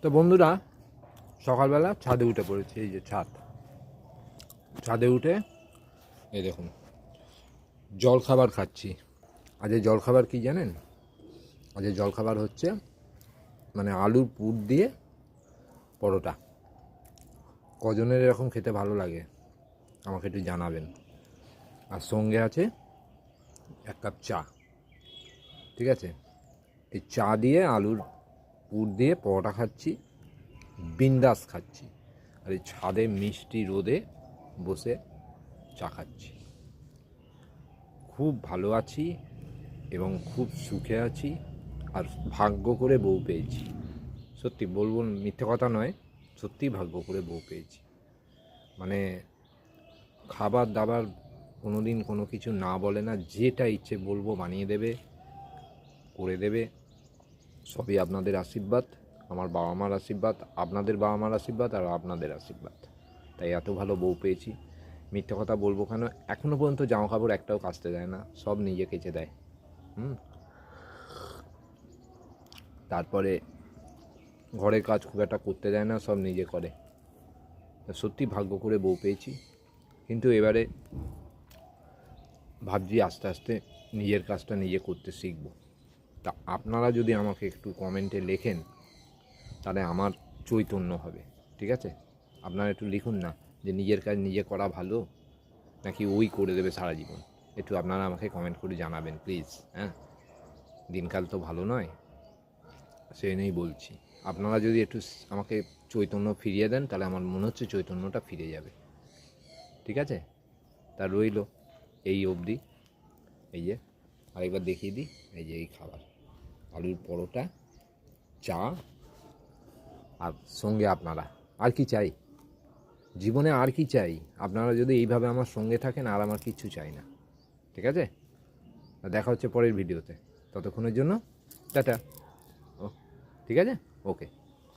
তো বন্ধুরা, সকালবেলা ছাদে উঠে পড়েছি। এই যে ছাদে উঠে এই দেখুন জলখাবার খাচ্ছি। আজকে জলখাবার কি জানেন? আজকে জলখাবার হচ্ছে মানে আলুর পুর দিয়ে পরোটা। কজনের এরকম খেতে ভালো লাগে আমাকে একটু জানাবেন। আর সঙ্গে আছে 1 কাপ চা। ঠিক আছে, এই চা দিয়ে আলুর পুর দিয়ে পরোটা খাচ্ছি, বিন্দাস খাচ্ছি। আর এই ছাদে মিষ্টি রোদে বসে চা খাচ্ছি। খুব ভালো আছি এবং খুব সুখে আছি। আর ভাগ্য করে বউ পেয়েছি। সত্যি বলবো, মিথ্যে কথা নয়, সত্যিই ভাগ্য করে বউ পেয়েছি। মানে খাবার দাবার কোনো দিন কোনো কিছু না বলে না, যেটা ইচ্ছে বলবো বানিয়ে দেবে, করে দেবে। সবই আপনাদের আশীর্বাদ, আমার বাবা মার আশীর্বাদ, আপনাদের বাবা মার আশীর্বাদ আর আপনাদের আশীর্বাদ। তাই এত ভালো বউ পেয়েছি। মিথ্যে কথা বলবো কেন? এখনও পর্যন্ত জামা কাপড় একটাও কাচতে দেয় না, সব নিজে কেচে দেয়। তারপরে ঘরের কাজ খুব একটা করতে দেয় না, সব নিজে করে। সত্যি ভাগ্য করে বউ পেয়েছি। কিন্তু এবারে ভাবছি আস্তে আস্তে নিজের কাজটা নিজে করতে শিখব। তা আপনারা যদি আমাকে একটু কমেন্টে লেখেন তাহলে আমার চৈতন্য হবে। ঠিক আছে, আপনারা একটু লিখুন না যে নিজের কাজ নিজে করা ভালো নাকি ওই করে দেবে সারা জীবন। একটু আপনারা আমাকে কমেন্ট করে জানাবেন প্লিজ। হ্যাঁ, দিনকাল তো ভালো নয়, সেই নিয়েই বলছি। আপনারা যদি একটু আমাকে চৈতন্য ফিরিয়ে দেন তাহলে আমার মনে হচ্ছে চৈতন্যটা ফিরে যাবে। ঠিক আছে, তা রইল এই অবধি। এই যে আরেকবার দেখিয়ে দিই, এই যে এই খাবার আলুর পরোটা, চা, আর সঙ্গে আপনারা। আর কি চাই জীবনে? আর কি চাই? আপনারা যদি এইভাবে আমার সঙ্গে থাকেন, আর আমার কিচ্ছু চাই না। ঠিক আছে, দেখা হচ্ছে পরের ভিডিওতে। ততক্ষণের জন্য টাটা। ও ঠিক আছে, ওকে।